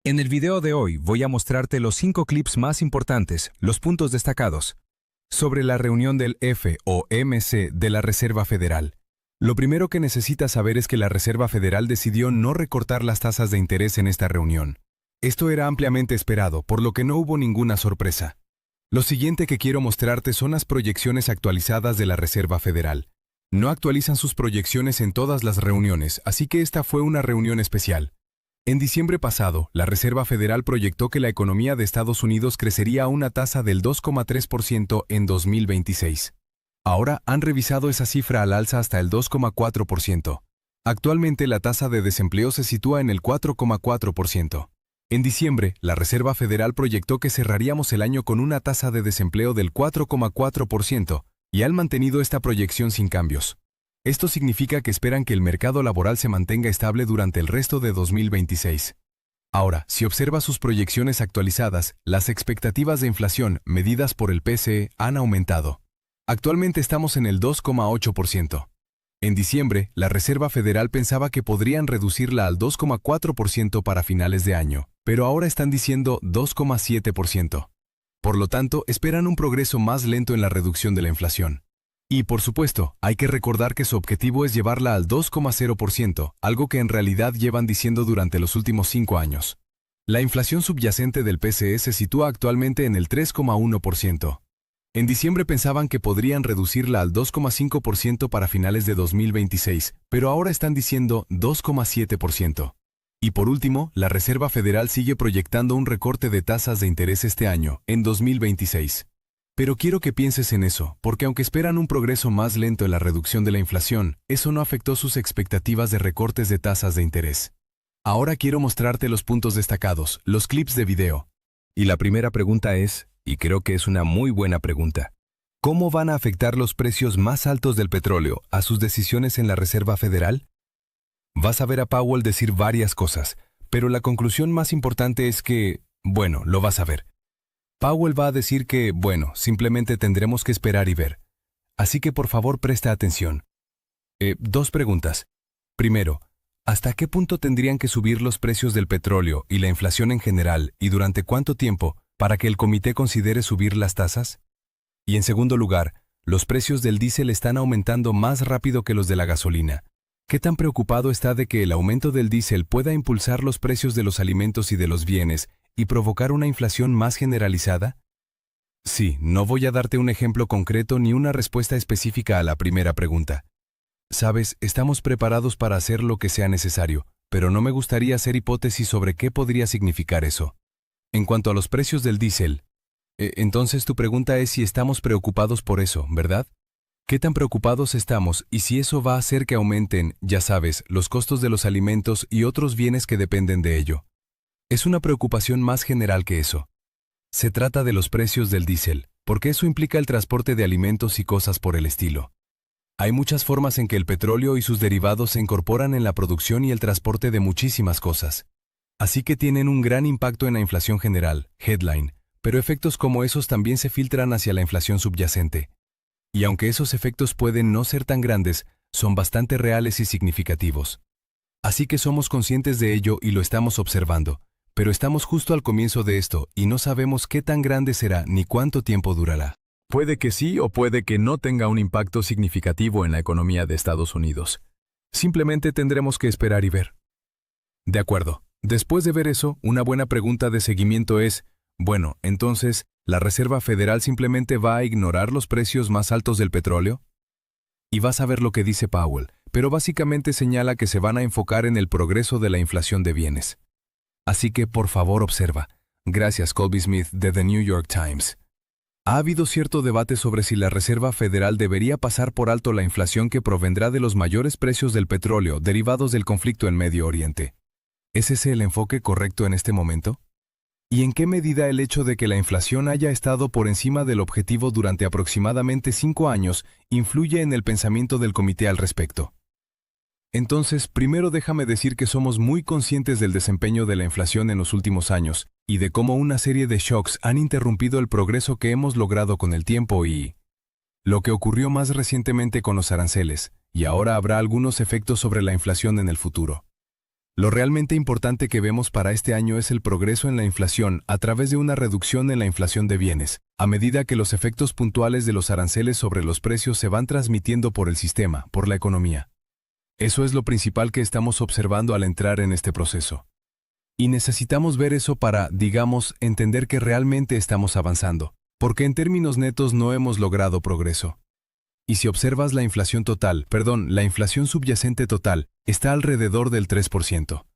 En el video de hoy voy a mostrarte los 5 clips más importantes, los puntos destacados, sobre la reunión del FOMC de la Reserva Federal. Lo primero que necesitas saber es que la Reserva Federal decidió no recortar las tasas de interés en esta reunión. Esto era ampliamente esperado, por lo que no hubo ninguna sorpresa. Lo siguiente que quiero mostrarte son las proyecciones actualizadas de la Reserva Federal. No actualizan sus proyecciones en todas las reuniones, así que esta fue una reunión especial. En diciembre pasado, la Reserva Federal proyectó que la economía de Estados Unidos crecería a una tasa del 2,3% en 2026. Ahora han revisado esa cifra al alza hasta el 2,4%. Actualmente la tasa de desempleo se sitúa en el 4,4%. En diciembre, la Reserva Federal proyectó que cerraríamos el año con una tasa de desempleo del 4,4% y han mantenido esta proyección sin cambios. Esto significa que esperan que el mercado laboral se mantenga estable durante el resto de 2026. Ahora, si observas sus proyecciones actualizadas, las expectativas de inflación medidas por el PCE han aumentado. Actualmente estamos en el 2,8%. En diciembre, la Reserva Federal pensaba que podrían reducirla al 2,4% para finales de año, pero ahora están diciendo 2,7%. Por lo tanto, esperan un progreso más lento en la reducción de la inflación. Y, por supuesto, hay que recordar que su objetivo es llevarla al 2,0%, algo que en realidad llevan diciendo durante los últimos 5 años. La inflación subyacente del PCE se sitúa actualmente en el 3,1%. En diciembre pensaban que podrían reducirla al 2,5% para finales de 2026, pero ahora están diciendo 2,7%. Y por último, la Reserva Federal sigue proyectando un recorte de tasas de interés este año, en 2026. Pero quiero que pienses en eso, porque aunque esperan un progreso más lento en la reducción de la inflación, eso no afectó sus expectativas de recortes de tasas de interés. Ahora quiero mostrarte los puntos destacados, los clips de video. Y la primera pregunta es, y creo que es una muy buena pregunta, ¿cómo van a afectar los precios más altos del petróleo a sus decisiones en la Reserva Federal? Vas a ver a Powell decir varias cosas, pero la conclusión más importante es que, bueno, lo vas a ver. Powell va a decir que, bueno, simplemente tendremos que esperar y ver. Así que por favor presta atención. 2 preguntas. Primero, ¿hasta qué punto tendrían que subir los precios del petróleo y la inflación en general y durante cuánto tiempo para que el comité considere subir las tasas? Y en segundo lugar, los precios del diésel están aumentando más rápido que los de la gasolina. ¿Qué tan preocupado está de que el aumento del diésel pueda impulsar los precios de los alimentos y de los bienes y provocar una inflación más generalizada? Sí, no voy a darte un ejemplo concreto ni una respuesta específica a la primera pregunta. Sabes, estamos preparados para hacer lo que sea necesario, pero no me gustaría hacer hipótesis sobre qué podría significar eso. En cuanto a los precios del diésel, entonces tu pregunta es si estamos preocupados por eso, ¿verdad? ¿Qué tan preocupados estamos y si eso va a hacer que aumenten, ya sabes, los costos de los alimentos y otros bienes que dependen de ello? Es una preocupación más general que eso. Se trata de los precios del diésel, porque eso implica el transporte de alimentos y cosas por el estilo. Hay muchas formas en que el petróleo y sus derivados se incorporan en la producción y el transporte de muchísimas cosas. Así que tienen un gran impacto en la inflación general, headline, pero efectos como esos también se filtran hacia la inflación subyacente. Y aunque esos efectos pueden no ser tan grandes, son bastante reales y significativos. Así que somos conscientes de ello y lo estamos observando. Pero estamos justo al comienzo de esto y no sabemos qué tan grande será ni cuánto tiempo durará. Puede que sí o puede que no tenga un impacto significativo en la economía de Estados Unidos. Simplemente tendremos que esperar y ver. De acuerdo. Después de ver eso, una buena pregunta de seguimiento es, bueno, entonces, ¿la Reserva Federal simplemente va a ignorar los precios más altos del petróleo? Y vas a ver lo que dice Powell, pero básicamente señala que se van a enfocar en el progreso de la inflación de bienes. Así que, por favor, observa. Gracias, Colby Smith, de The New York Times. Ha habido cierto debate sobre si la Reserva Federal debería pasar por alto la inflación que provendrá de los mayores precios del petróleo derivados del conflicto en Medio Oriente. ¿Es ese el enfoque correcto en este momento? ¿Y en qué medida el hecho de que la inflación haya estado por encima del objetivo durante aproximadamente 5 años influye en el pensamiento del comité al respecto? Entonces, primero déjame decir que somos muy conscientes del desempeño de la inflación en los últimos años y de cómo una serie de shocks han interrumpido el progreso que hemos logrado con el tiempo y lo que ocurrió más recientemente con los aranceles, y ahora habrá algunos efectos sobre la inflación en el futuro. Lo realmente importante que vemos para este año es el progreso en la inflación a través de una reducción en la inflación de bienes, a medida que los efectos puntuales de los aranceles sobre los precios se van transmitiendo por el sistema, por la economía. Eso es lo principal que estamos observando al entrar en este proceso. Y necesitamos ver eso para, digamos, entender que realmente estamos avanzando, porque en términos netos no hemos logrado progreso. Y si observas la inflación la inflación subyacente total está alrededor del 3%.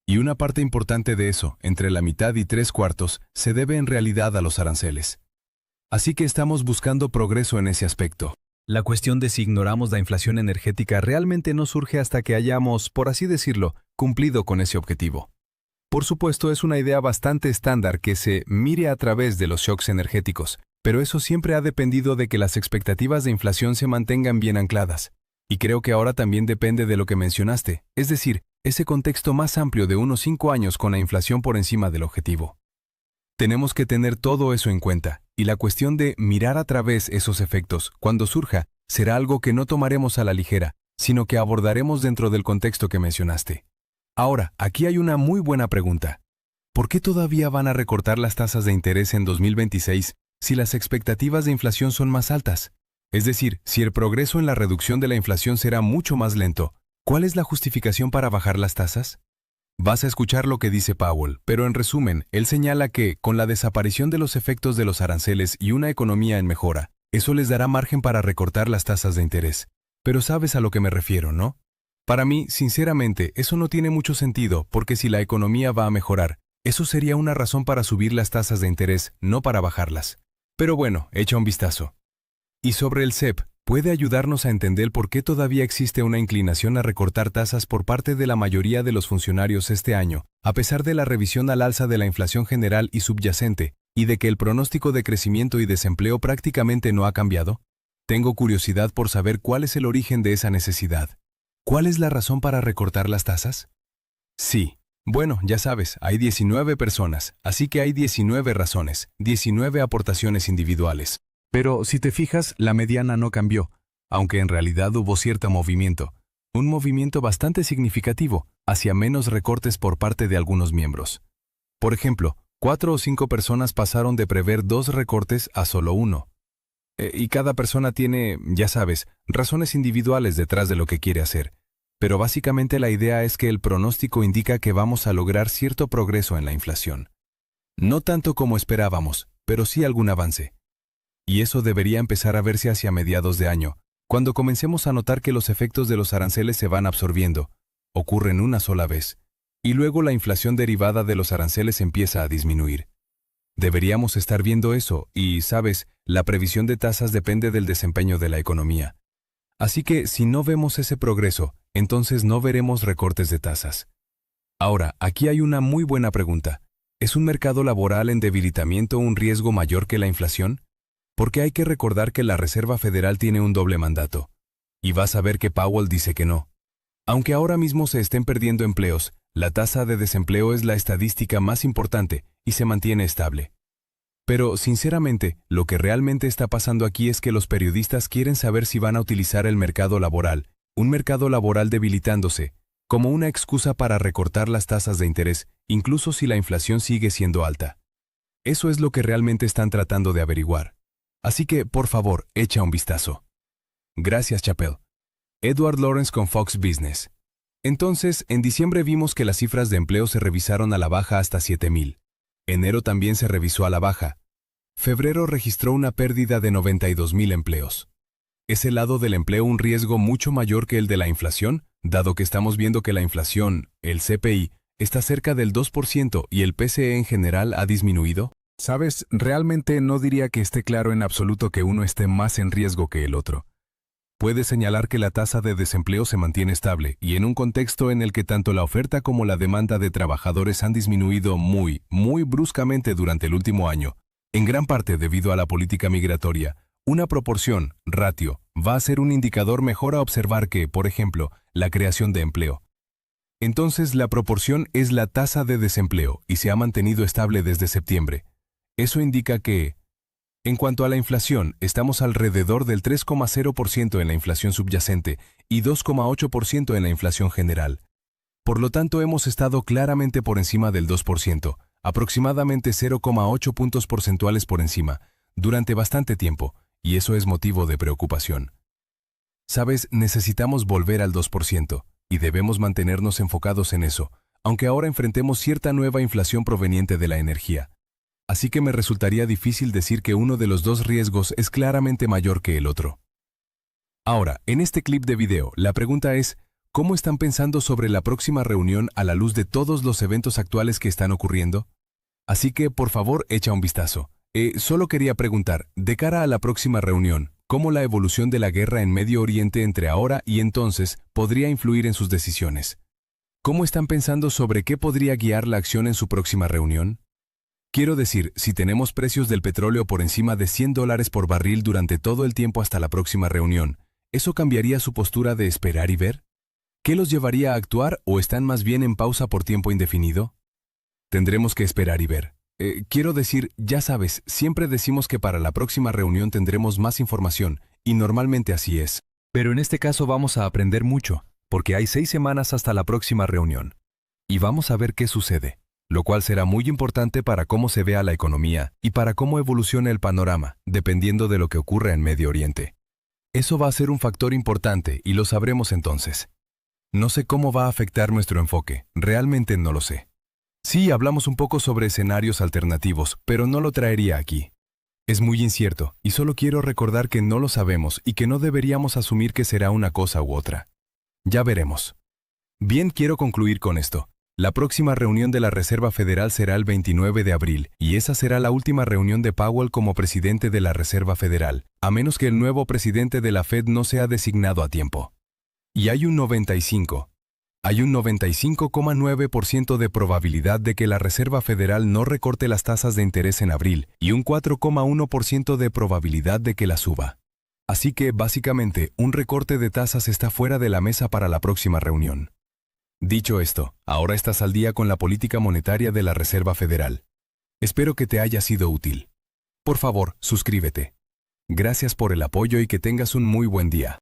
Y una parte importante de eso, entre la mitad y 3/4, se debe en realidad a los aranceles. Así que estamos buscando progreso en ese aspecto. La cuestión de si ignoramos la inflación energética realmente no surge hasta que hayamos, por así decirlo, cumplido con ese objetivo. Por supuesto, es una idea bastante estándar que se mire a través de los shocks energéticos, pero eso siempre ha dependido de que las expectativas de inflación se mantengan bien ancladas. Y creo que ahora también depende de lo que mencionaste, es decir, ese contexto más amplio de unos 5 años con la inflación por encima del objetivo. Tenemos que tener todo eso en cuenta, y la cuestión de mirar a través esos efectos, cuando surja, será algo que no tomaremos a la ligera, sino que abordaremos dentro del contexto que mencionaste. Ahora, aquí hay una muy buena pregunta. ¿Por qué todavía van a recortar las tasas de interés en 2026 si las expectativas de inflación son más altas? Es decir, si el progreso en la reducción de la inflación será mucho más lento, ¿cuál es la justificación para bajar las tasas? Vas a escuchar lo que dice Powell, pero en resumen, él señala que, con la desaparición de los efectos de los aranceles y una economía en mejora, eso les dará margen para recortar las tasas de interés. Pero sabes a lo que me refiero, ¿no? Para mí, sinceramente, eso no tiene mucho sentido, porque si la economía va a mejorar, eso sería una razón para subir las tasas de interés, no para bajarlas. Pero bueno, echa un vistazo. Y sobre el CEP, puede ayudarnos a entender por qué todavía existe una inclinación a recortar tasas por parte de la mayoría de los funcionarios este año, a pesar de la revisión al alza de la inflación general y subyacente, y de que el pronóstico de crecimiento y desempleo prácticamente no ha cambiado. Tengo curiosidad por saber cuál es el origen de esa necesidad. ¿Cuál es la razón para recortar las tasas? Sí. Bueno, ya sabes, hay 19 personas, así que hay 19 razones, 19 aportaciones individuales. Pero si te fijas, la mediana no cambió, aunque en realidad hubo cierto movimiento. Un movimiento bastante significativo, hacia menos recortes por parte de algunos miembros. Por ejemplo, 4 o 5 personas pasaron de prever 2 recortes a solo 1. Y cada persona tiene, ya sabes, razones individuales detrás de lo que quiere hacer. Pero básicamente la idea es que el pronóstico indica que vamos a lograr cierto progreso en la inflación. No tanto como esperábamos, pero sí algún avance. Y eso debería empezar a verse hacia mediados de año, cuando comencemos a notar que los efectos de los aranceles se van absorbiendo, ocurren una sola vez, y luego la inflación derivada de los aranceles empieza a disminuir. Deberíamos estar viendo eso y, sabes, la previsión de tasas depende del desempeño de la economía. Así que si no vemos ese progreso, entonces no veremos recortes de tasas. Ahora, aquí hay una muy buena pregunta. ¿Es un mercado laboral en debilitamiento un riesgo mayor que la inflación? Porque hay que recordar que la Reserva Federal tiene un doble mandato. Y vas a ver que Powell dice que no. Aunque ahora mismo se estén perdiendo empleos, la tasa de desempleo es la estadística más importante y se mantiene estable. Pero, sinceramente, lo que realmente está pasando aquí es que los periodistas quieren saber si van a utilizar el mercado laboral, un mercado laboral debilitándose, como una excusa para recortar las tasas de interés, incluso si la inflación sigue siendo alta. Eso es lo que realmente están tratando de averiguar. Así que, por favor, echa un vistazo. Gracias, Chappell. Edward Lawrence con Fox Business. Entonces, en diciembre vimos que las cifras de empleo se revisaron a la baja hasta 7,000. Enero también se revisó a la baja. Febrero registró una pérdida de 92,000 empleos. ¿Es el lado del empleo un riesgo mucho mayor que el de la inflación, dado que estamos viendo que la inflación, el CPI, está cerca del 2% y el PCE en general ha disminuido? Sabes, realmente no diría que esté claro en absoluto que uno esté más en riesgo que el otro. Puede señalar que la tasa de desempleo se mantiene estable y en un contexto en el que tanto la oferta como la demanda de trabajadores han disminuido muy bruscamente durante el último año, en gran parte debido a la política migratoria, una proporción, ratio, va a ser un indicador mejor a observar que, por ejemplo, la creación de empleo. Entonces la proporción es la tasa de desempleo y se ha mantenido estable desde septiembre. Eso indica que, en cuanto a la inflación, estamos alrededor del 3,0% en la inflación subyacente y 2,8% en la inflación general. Por lo tanto, hemos estado claramente por encima del 2%, aproximadamente 0,8 puntos porcentuales por encima, durante bastante tiempo, y eso es motivo de preocupación. Sabes, necesitamos volver al 2%, y debemos mantenernos enfocados en eso, aunque ahora enfrentemos cierta nueva inflación proveniente de la energía. Así que me resultaría difícil decir que uno de los dos riesgos es claramente mayor que el otro. Ahora, en este clip de video, la pregunta es, ¿cómo están pensando sobre la próxima reunión a la luz de todos los eventos actuales que están ocurriendo? Así que, por favor, echa un vistazo. Solo quería preguntar, de cara a la próxima reunión, ¿cómo la evolución de la guerra en Medio Oriente entre ahora y entonces podría influir en sus decisiones? ¿Cómo están pensando sobre qué podría guiar la acción en su próxima reunión? Quiero decir, si tenemos precios del petróleo por encima de $100 por barril durante todo el tiempo hasta la próxima reunión, ¿eso cambiaría su postura de esperar y ver? ¿Qué los llevaría a actuar o están más bien en pausa por tiempo indefinido? Tendremos que esperar y ver. Quiero decir, ya sabes, siempre decimos que para la próxima reunión tendremos más información, y normalmente así es. Pero en este caso vamos a aprender mucho, porque hay 6 semanas hasta la próxima reunión. Y vamos a ver qué sucede, lo cual será muy importante para cómo se vea la economía y para cómo evoluciona el panorama, dependiendo de lo que ocurra en Medio Oriente. Eso va a ser un factor importante y lo sabremos entonces. No sé cómo va a afectar nuestro enfoque, realmente no lo sé. Sí, hablamos un poco sobre escenarios alternativos, pero no lo traería aquí. Es muy incierto, y solo quiero recordar que no lo sabemos y que no deberíamos asumir que será una cosa u otra. Ya veremos. Bien, quiero concluir con esto. La próxima reunión de la Reserva Federal será el 29 de abril, y esa será la última reunión de Powell como presidente de la Reserva Federal, a menos que el nuevo presidente de la Fed no sea designado a tiempo. Y hay un 95,9% de probabilidad de que la Reserva Federal no recorte las tasas de interés en abril y un 4,1% de probabilidad de que las suba. Así que, básicamente, un recorte de tasas está fuera de la mesa para la próxima reunión. Dicho esto, ahora estás al día con la política monetaria de la Reserva Federal. Espero que te haya sido útil. Por favor, suscríbete. Gracias por el apoyo y que tengas un muy buen día.